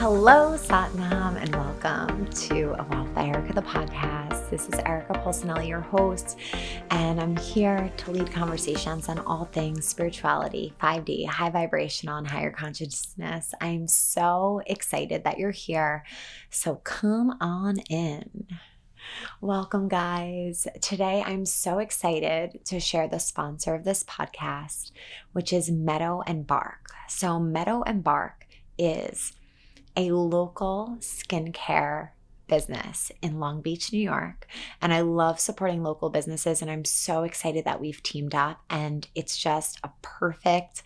Hello, Satnam, and welcome to Evolve by Erica, the podcast. This is Erica Polsinelli, your host, and I'm here to lead conversations on all things spirituality, 5D, high vibrational, and higher consciousness. I'm so excited that you're here, so come on in. Welcome, guys. Today, I'm so excited to share the sponsor of this podcast, which is Meadow and Bark. So Meadow and Bark is a local skincare business in Long Beach, New York. And I love supporting local businesses. And I'm so excited that we've teamed up. And it's just a perfect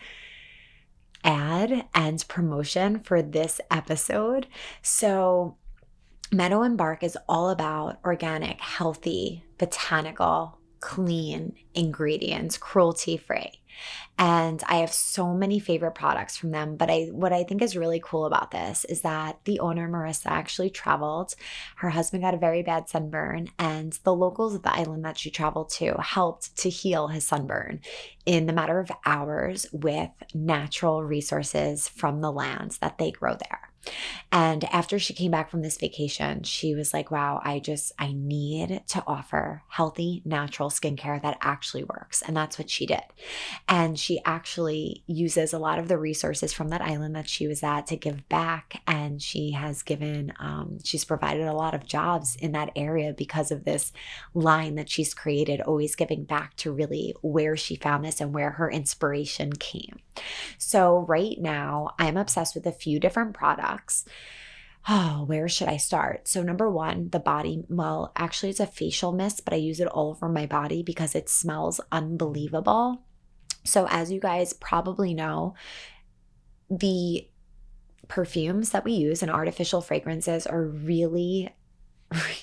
ad and promotion for this episode. So Meadow and Bark is all about organic, healthy, botanical, clean ingredients, cruelty-free. And I have so many favorite products from them. But what I think is really cool about this is that the owner, Marissa, actually traveled. Her husband got a very bad sunburn, and the locals of the island that she traveled to helped to heal his sunburn in the matter of hours with natural resources from the lands that they grow there. And after she came back from this vacation, she was like, wow, I need to offer healthy, natural skincare that actually works. And that's what she did. And she actually uses a lot of the resources from that island that she was at to give back. And she has she's provided a lot of jobs in that area because of this line that she's created, always giving back to really where she found this and where her inspiration came. So right now, I'm obsessed with a few different products. Oh, where should I start? So number one, the body, well, actually it's a facial mist, but I use it all over my body because it smells unbelievable. So as you guys probably know, the perfumes that we use and artificial fragrances are really,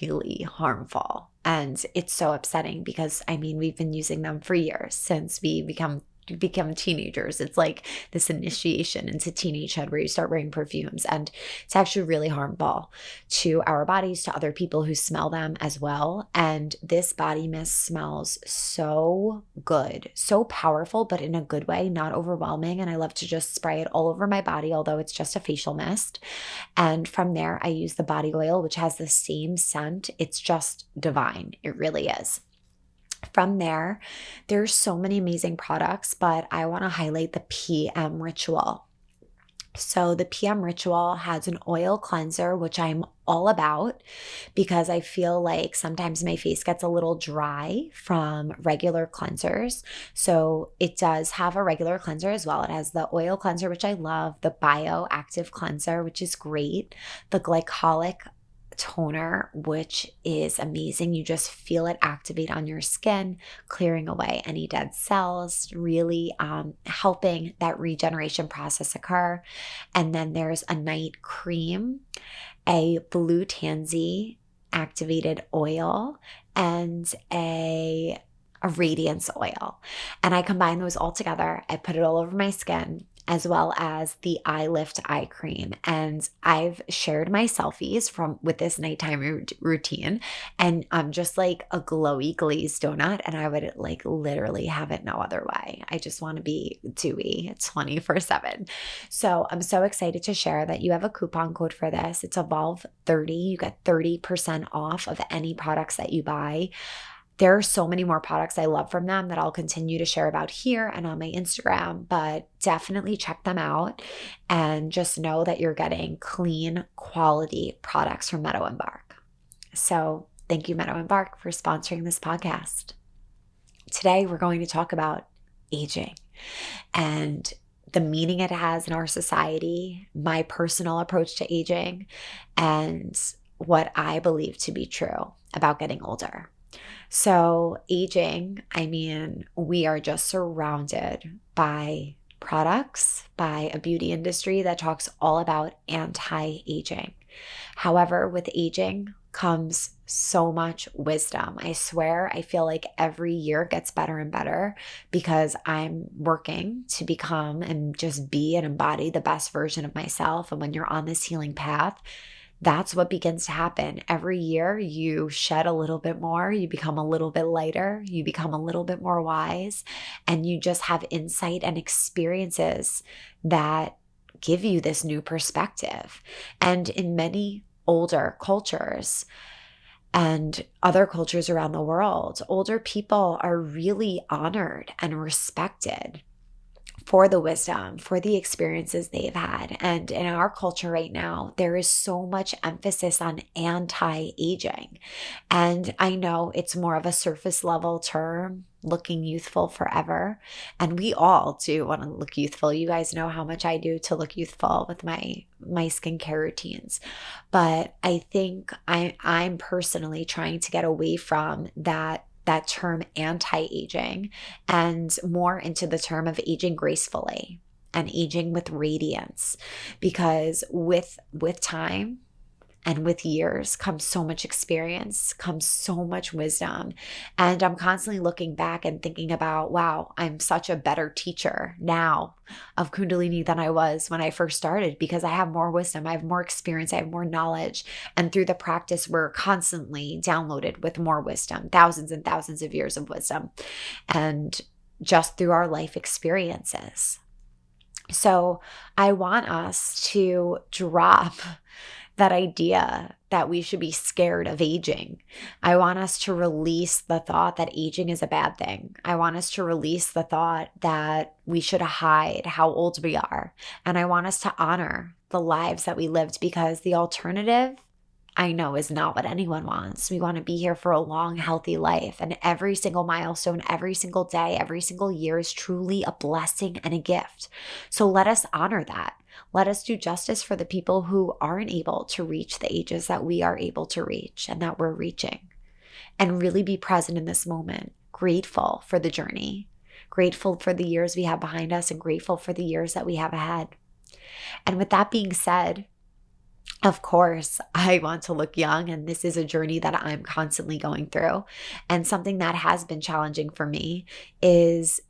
really harmful. And it's so upsetting because, we've been using them for years since we become teenagers. It's like this initiation into teenagehood where you start wearing perfumes, and it's actually really harmful to our bodies, to other people who smell them as well. And this body mist smells so good, so powerful, but in a good way, not overwhelming. And I love to just spray it all over my body, although it's just a facial mist. And from there, I use the body oil, which has the same scent. It's just divine. It really is. From there, there's so many amazing products, but I want to highlight the PM Ritual. So the PM Ritual has an oil cleanser, which I'm all about because I feel like sometimes my face gets a little dry from regular cleansers. So it does have a regular cleanser as well. It has the oil cleanser, which I love, the bioactive cleanser, which is great, the glycolic toner, which is amazing. You just feel it activate on your skin, clearing away any dead cells, really helping that regeneration process occur. And then there's a night cream, a blue tansy activated oil, and a radiance oil. And I combine those all together. I put it all over my skin, as well as the eye lift eye cream. And I've shared my selfies with this nighttime routine, and I'm just like a glowy glazed donut, and I would like literally have it no other way. I just want to be dewy 24/7. So I'm so excited to share that you have a coupon code for this. It's Evolve30. You get 30% off of any products that you buy. There are so many more products I love from them that I'll continue to share about here and on my Instagram, but definitely check them out and just know that you're getting clean, quality products from Meadow and Bark. So thank you, Meadow and Bark, for sponsoring this podcast. Today, we're going to talk about aging and the meaning it has in our society, my personal approach to aging, and what I believe to be true about getting older. So aging, we are just surrounded by products, by a beauty industry that talks all about anti-aging. However, with aging comes so much wisdom. I swear, I feel like every year gets better and better because I'm working to become and just be and embody the best version of myself. And when you're on this healing path, that's what begins to happen. Every year you shed a little bit more, you become a little bit lighter, you become a little bit more wise, and you just have insight and experiences that give you this new perspective. And in many older cultures and other cultures around the world, older people are really honored and respected for the wisdom, for the experiences they've had. And in our culture right now, there is so much emphasis on anti-aging. And I know it's more of a surface level term, looking youthful forever. And we all do want to look youthful. You guys know how much I do to look youthful with my skincare routines. But I think I'm personally trying to get away from that term anti-aging and more into the term of aging gracefully and aging with radiance, because with time and with years comes so much experience, comes so much wisdom. And I'm constantly looking back and thinking about, wow, I'm such a better teacher now of Kundalini than I was when I first started, because I have more wisdom, I have more experience, I have more knowledge. And through the practice, we're constantly downloaded with more wisdom, thousands and thousands of years of wisdom, and just through our life experiences. So I want us to drop that idea that we should be scared of aging. I want us to release the thought that aging is a bad thing. I want us to release the thought that we should hide how old we are. And I want us to honor the lives that we lived, because the alternative, I know, is not what anyone wants. We want to be here for a long, healthy life. And every single milestone, every single day, every single year is truly a blessing and a gift. So let us honor that. Let us do justice for the people who aren't able to reach the ages that we are able to reach and that we're reaching. And really be present in this moment, grateful for the journey, grateful for the years we have behind us, and grateful for the years that we have ahead. And with that being said, of course, I want to look young, and this is a journey that I'm constantly going through. And something that has been challenging for me is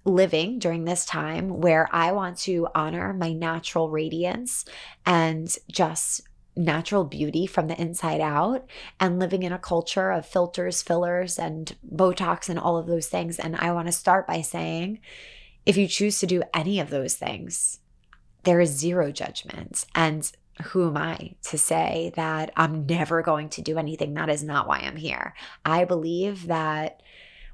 living during this time where I want to honor my natural radiance and just natural beauty from the inside out, and living in a culture of filters, fillers, and Botox and all of those things. And I want to start by saying, if you choose to do any of those things, there is zero judgment. And who am I to say that I'm never going to do anything? That is not why I'm here. I believe that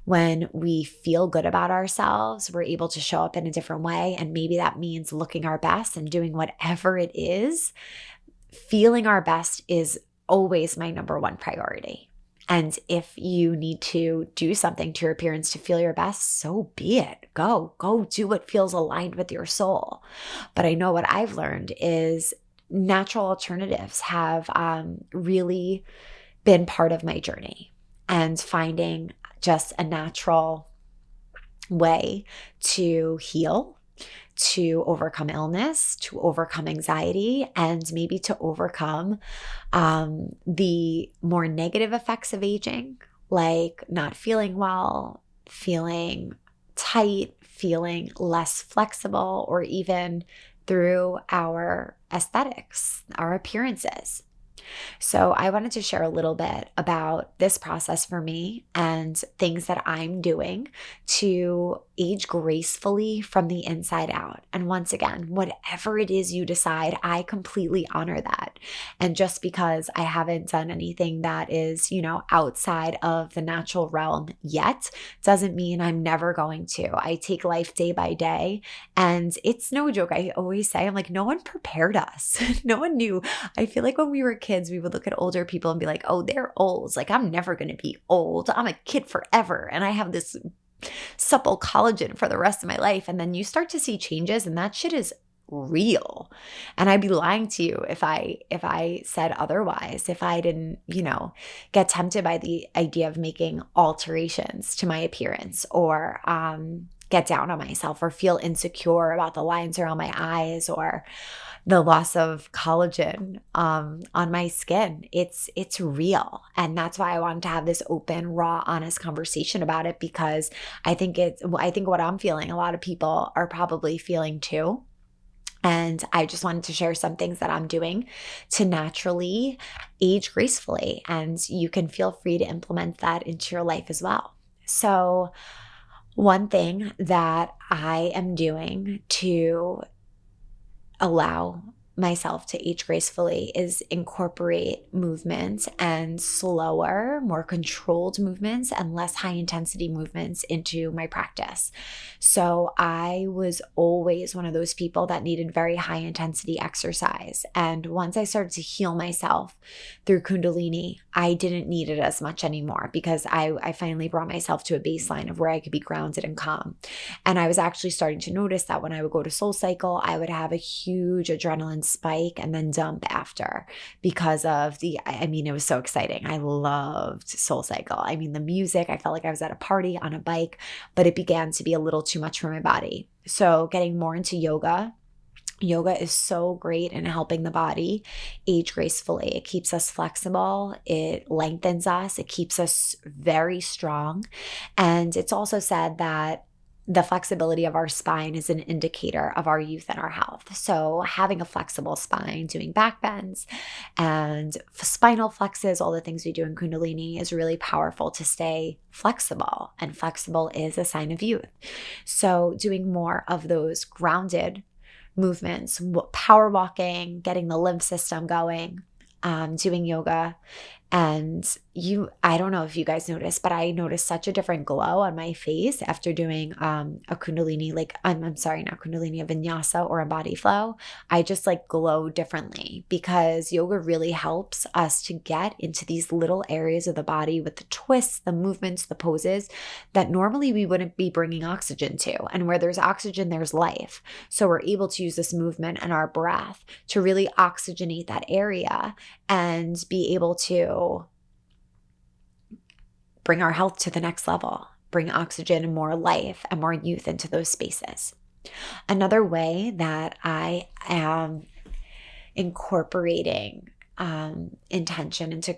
when we feel good about ourselves, we're able to show up in a different way. And maybe that means looking our best and doing whatever it is. Feeling our best is always my number one priority. And if you need to do something to your appearance to feel your best, so be it. Go do what feels aligned with your soul. But I know what I've learned is natural alternatives have really been part of my journey, and finding just a natural way to heal, to overcome illness, to overcome anxiety, and maybe to overcome the more negative effects of aging, like not feeling well, feeling tight, feeling less flexible, or even through our aesthetics, our appearances. So I wanted to share a little bit about this process for me and things that I'm doing to age gracefully from the inside out. And once again, whatever it is you decide, I completely honor that. And just because I haven't done anything that is, outside of the natural realm yet, doesn't mean I'm never going to. I take life day by day, and it's no joke. I always say, I'm like, no one prepared us. No one knew. I feel like when we were kids, we would look at older people and be like, oh, they're old. Like, I'm never going to be old. I'm a kid forever. And I have this supple collagen for the rest of my life. And then you start to see changes, and that shit is real. And I'd be lying to you if I said otherwise, if I didn't, get tempted by the idea of making alterations to my appearance, or get down on myself, or feel insecure about the lines around my eyes, or the loss of collagen on my skin. It's real. And that's why I wanted to have this open, raw, honest conversation about it, because I think what I'm feeling, a lot of people are probably feeling too. And I just wanted to share some things that I'm doing to naturally age gracefully. And you can feel free to implement that into your life as well. So one thing that I am doing to allow myself to age gracefully is incorporate movements and slower, more controlled movements and less high intensity movements into my practice. So I was always one of those people that needed very high intensity exercise. And once I started to heal myself through Kundalini, I didn't need it as much anymore because I finally brought myself to a baseline of where I could be grounded and calm. And I was actually starting to notice that when I would go to SoulCycle, I would have a huge adrenaline spike and then dump after because of it was so exciting. I loved SoulCycle. I mean, the music, I felt like I was at a party on a bike, but it began to be a little too much for my body. So getting more into yoga. Yoga is so great in helping the body age gracefully. It keeps us flexible. It lengthens us. It keeps us very strong. And it's also said that the flexibility of our spine is an indicator of our youth and our health. So having a flexible spine, doing back bends and spinal flexes, all the things we do in Kundalini is really powerful to stay flexible. And flexible is a sign of youth. So doing more of those grounded movements, power walking, getting the lymph system going, doing yoga. And I don't know if you guys noticed, but I noticed such a different glow on my face after doing a Kundalini, not Kundalini, a Vinyasa or a body flow. I just glow differently because yoga really helps us to get into these little areas of the body with the twists, the movements, the poses that normally we wouldn't be bringing oxygen to. And where there's oxygen, there's life. So we're able to use this movement and our breath to really oxygenate that area and be able to bring our health to the next level, bring oxygen and more life and more youth into those spaces. Another way that I am incorporating intention into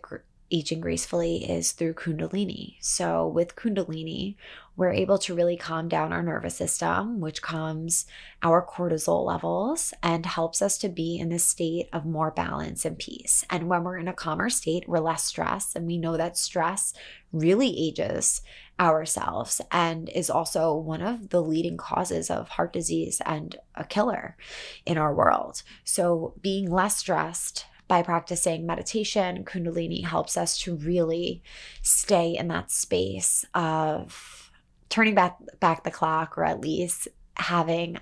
aging gracefully is through Kundalini. So with Kundalini, we're able to really calm down our nervous system, which calms our cortisol levels and helps us to be in this state of more balance and peace. And when we're in a calmer state, we're less stressed. And we know that stress really ages ourselves and is also one of the leading causes of heart disease and a killer in our world. So being less stressed by practicing meditation, Kundalini helps us to really stay in that space of turning back the clock, or at least having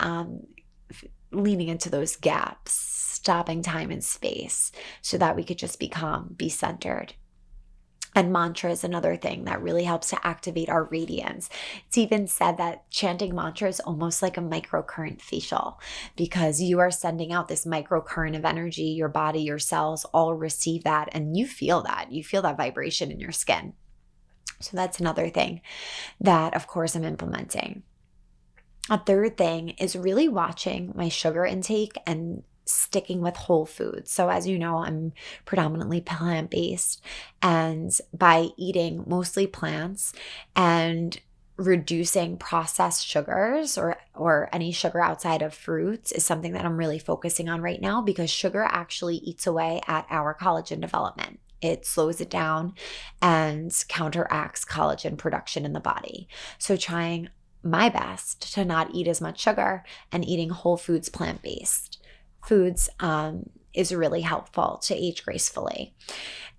leaning into those gaps, stopping time and space so that we could just be calm, be centered. And mantra is another thing that really helps to activate our radiance. It's even said that chanting mantra is almost like a microcurrent facial because you are sending out this microcurrent of energy. Your body, your cells all receive that, and you feel that. You feel that vibration in your skin. So that's another thing that, of course, I'm implementing. A third thing is really watching my sugar intake and sticking with whole foods. So as you know, I'm predominantly plant-based, and by eating mostly plants and reducing processed sugars or any sugar outside of fruits is something that I'm really focusing on right now, because sugar actually eats away at our collagen development. It slows it down and counteracts collagen production in the body. So trying my best to not eat as much sugar and eating whole foods, plant-based foods is really helpful to age gracefully.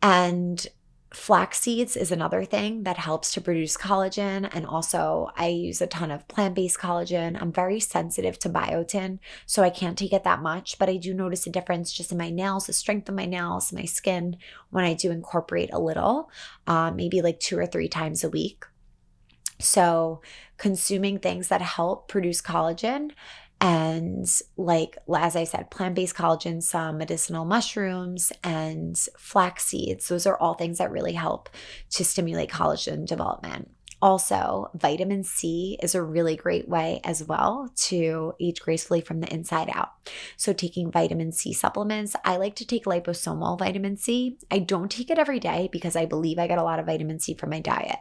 And flax seeds is another thing that helps to produce collagen. And also I use a ton of plant-based collagen. I'm very sensitive to biotin, so I can't take it that much, but I do notice a difference just in my nails, the strength of my nails, my skin, when I do incorporate a little, maybe 2 or 3 times a week. So consuming things that help produce collagen, and as I said, plant-based collagen, some medicinal mushrooms and flax seeds. Those are all things that really help to stimulate collagen development. Also, vitamin C is a really great way as well to age gracefully from the inside out. So taking vitamin C supplements, I like to take liposomal vitamin C. I don't take it every day because I believe I get a lot of vitamin C from my diet.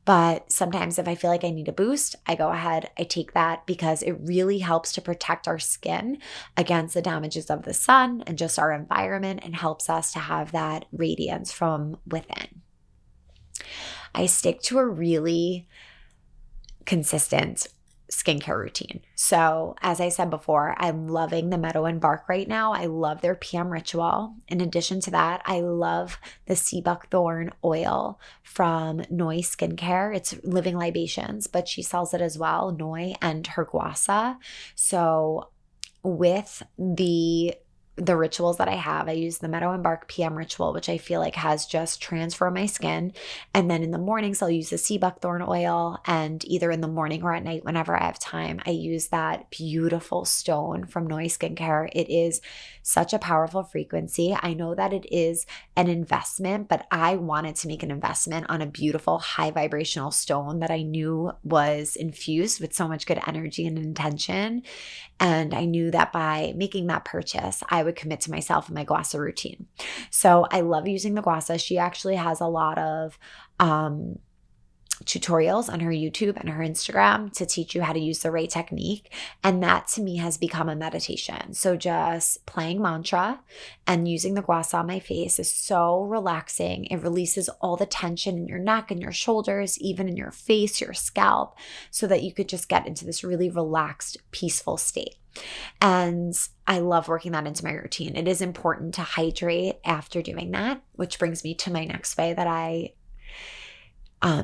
But sometimes if I feel like I need a boost, I go ahead, I take that because it really helps to protect our skin against the damages of the sun and just our environment, and helps us to have that radiance from within. I stick to a really consistent skincare routine. So as I said before, I'm loving the Meadow and Bark right now. I love their PM ritual. In addition to that, I love the sea buckthorn oil from Noi Skincare. It's Living Libations, but she sells it as well, Noi and her guasa. So with the rituals that I have, I use the Meadow and Bark PM ritual, which I feel like has just transformed my skin. And then in the mornings, I'll use the sea buckthorn oil. And either in the morning or at night, whenever I have time, I use that beautiful stone from Noi Skincare. It is such a powerful frequency. I know that it is an investment, but I wanted to make an investment on a beautiful high vibrational stone that I knew was infused with so much good energy and intention. And I knew that by making that purchase, I would commit to myself and my guasa routine. So I love using the guasa. She actually has a lot of tutorials on her YouTube and her Instagram to teach you how to use the right technique. And that to me has become a meditation. So just playing mantra and using the guasa on my face is so relaxing. It releases all the tension in your neck and your shoulders, even in your face, your scalp, so that you could just get into this really relaxed, peaceful state. And I love working that into my routine. It is important to hydrate after doing that, which brings me to my next way that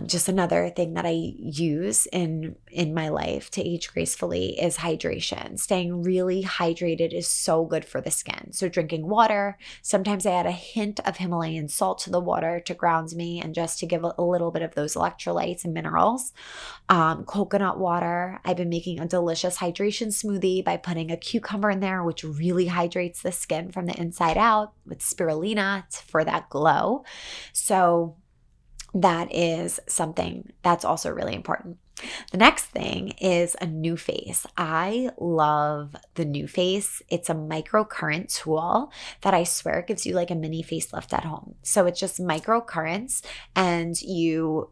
just another thing that I use in my life to age gracefully is hydration. Staying really hydrated is so good for the skin. So drinking water, sometimes I add a hint of Himalayan salt to the water to ground me and just to give a little bit of those electrolytes and minerals. Coconut water. I've been making a delicious hydration smoothie by putting a cucumber in there, which really hydrates the skin from the inside out, with spirulina for that glow. So that is something that's also really important. The next thing is a new face. I love the new face. It's a microcurrent tool that I swear gives you like a mini facelift at home. So it's just microcurrents, and you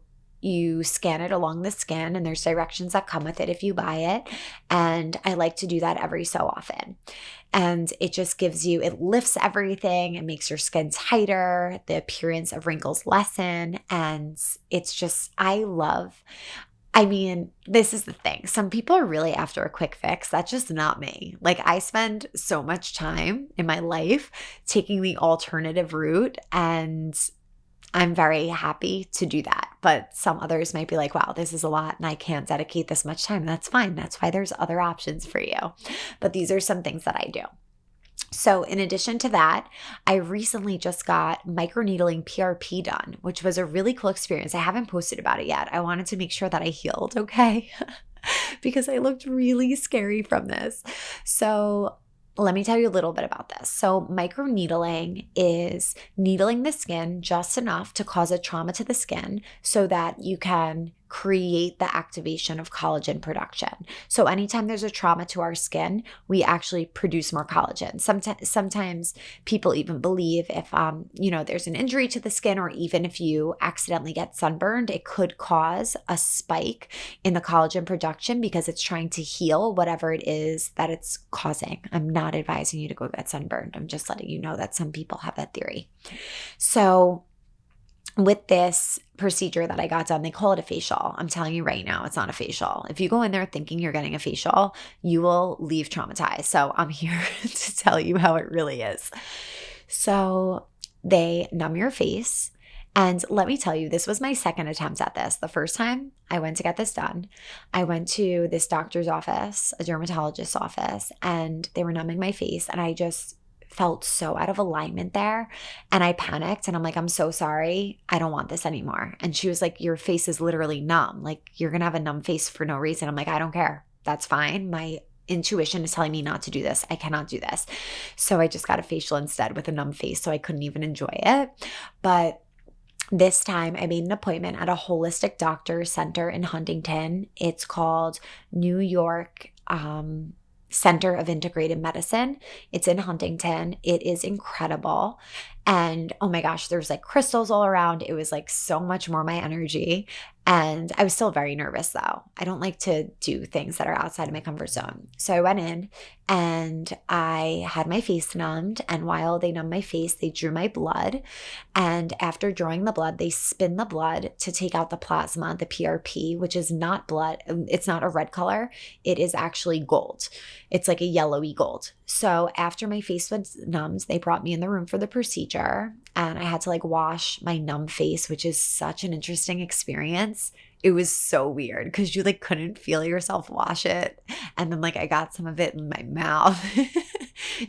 scan it along the skin, and there's directions that come with it if you buy it. And I like to do that every so often. And it just gives you, it lifts everything. It makes your skin tighter. The appearance of wrinkles lessen. And it's just, this is the thing. Some people are really after a quick fix. That's just not me. Like, I spend so much time in my life taking the alternative route, and I'm very happy to do that. But some others might be like, wow, this is a lot and I can't dedicate this much time. That's fine. That's why there's other options for you. But these are some things that I do. So in addition to that, I recently just got microneedling PRP done, which was a really cool experience. I haven't posted about it yet. I wanted to make sure that I healed okay because I looked really scary from this. So let me tell you a little bit about this. So microneedling is needling the skin just enough to cause a trauma to the skin so that you can create the activation of collagen production. So anytime there's a trauma to our skin, we actually produce more collagen. Sometimes people even believe if there's an injury to the skin, or even if you accidentally get sunburned, it could cause a spike in the collagen production because it's trying to heal whatever it is that it's causing. I'm not advising you to go get sunburned. I'm just letting you know that some people have that theory. So with this procedure that I got done, they call it a facial. I'm telling you right now, it's not a facial. If you go in there thinking you're getting a facial, you will leave traumatized. So I'm here to tell you how it really is. So they numb your face. And let me tell you, this was my second attempt at this. The first time I went to get this done, I went to this doctor's office, a dermatologist's office, and they were numbing my face. And I just felt so out of alignment there. And I panicked and I'm like, I'm so sorry. I don't want this anymore. And she was like, your face is literally numb. Like, you're going to have a numb face for no reason. I'm like, I don't care. That's fine. My intuition is telling me not to do this. I cannot do this. So I just got a facial instead with a numb face. So I couldn't even enjoy it. But this time I made an appointment at a holistic doctor center in Huntington. It's called New York Center of Integrated Medicine. It's in Huntington. It is incredible. And oh my gosh, there's like crystals all around. It was like so much more my energy. And I was still very nervous though. I don't like to do things that are outside of my comfort zone. So I went in and I had my face numbed. And while they numbed my face, they drew my blood. And after drawing the blood, they spin the blood to take out the plasma, the PRP, which is not blood. It's not a red color. It is actually gold. It's like a yellowy gold. So after my face was numbed, they brought me in the room for the procedure. And I had to like wash my numb face, which is such an interesting experience. It was so weird because you like couldn't feel yourself wash it. And then like I got some of it in my mouth.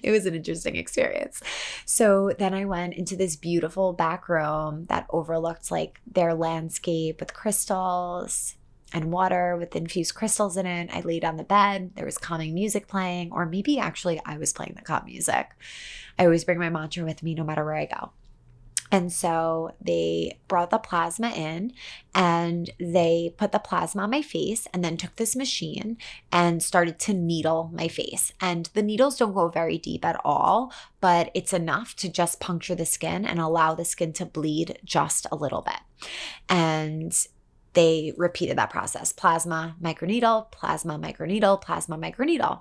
It was an interesting experience. So then I went into this beautiful back room that overlooked like their landscape with crystals and water with infused crystals in it. I laid on the bed. There was calming music playing, or maybe actually I was playing the calm music. I always bring my mantra with me no matter where I go. And so they brought the plasma in and they put the plasma on my face and then took this machine and started to needle my face. And the needles don't go very deep at all, but it's enough to just puncture the skin and allow the skin to bleed just a little bit. And they repeated that process: plasma, microneedle, plasma, microneedle, plasma, microneedle.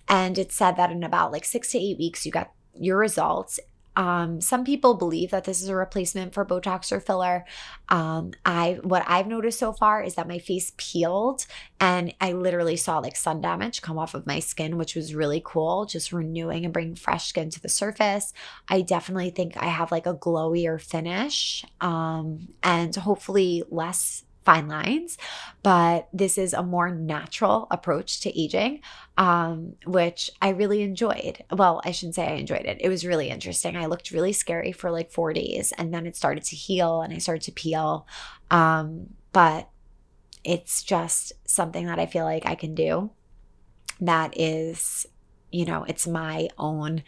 And it said that in about like 6 to 8 weeks, you got your results. Some people believe that this is a replacement for Botox or filler. What I've noticed so far is that my face peeled and I literally saw like sun damage come off of my skin, which was really cool, just renewing and bringing fresh skin to the surface. I definitely think I have like a glowier finish, and hopefully less fine lines, but this is a more natural approach to aging, which I really enjoyed. Well, I shouldn't say I enjoyed it. It was really interesting. I looked really scary for like 4 days and then it started to heal and I started to peel. But it's just something that I feel like I can do. That is, it's my own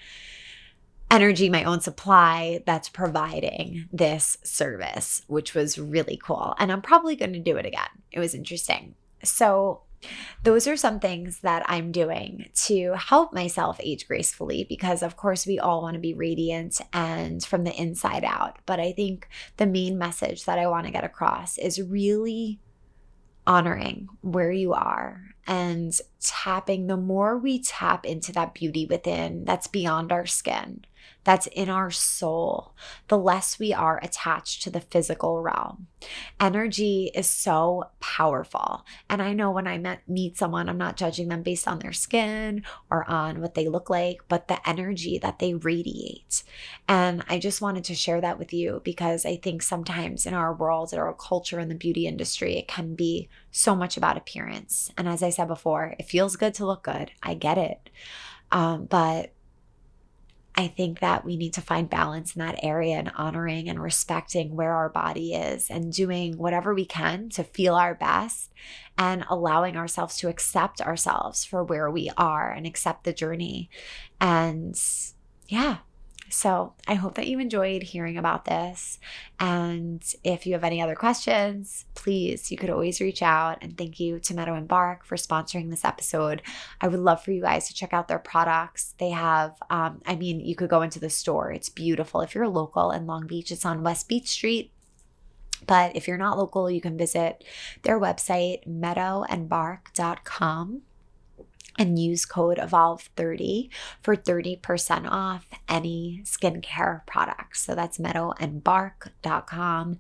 energy, my own supply that's providing this service, which was really cool. And I'm probably going to do it again. It was interesting. So those are some things that I'm doing to help myself age gracefully, because of course we all want to be radiant and from the inside out. But I think the main message that I want to get across is really honoring where you are and tapping. The more we tap into that beauty within that's beyond our skin, that's in our soul, the less we are attached to the physical realm. Energy is so powerful. And I know when I meet someone, I'm not judging them based on their skin or on what they look like, but the energy that they radiate. And I just wanted to share that with you because I think sometimes in our world, in our culture, in the beauty industry, it can be so much about appearance. And as I said before, it feels good to look good. I get it. But I think that we need to find balance in that area and honoring and respecting where our body is and doing whatever we can to feel our best and allowing ourselves to accept ourselves for where we are and accept the journey. And yeah. So I hope that you enjoyed hearing about this. And if you have any other questions, please, you could always reach out. And thank you to Meadow and Bark for sponsoring this episode. I would love for you guys to check out their products. They have, you could go into the store. It's beautiful. If you're local in Long Beach, it's on West Beach Street. But if you're not local, you can visit their website, meadowandbark.com. and use code EVOLVE30 for 30% off any skincare products. So that's meadowandbark.com,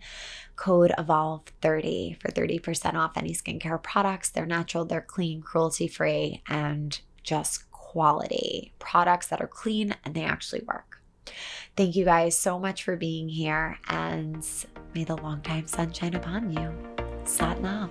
code EVOLVE30 for 30% off any skincare products. They're natural, they're clean, cruelty-free, and just quality products that are clean and they actually work. Thank you guys so much for being here, and may the long time sunshine upon you. Sat Nam.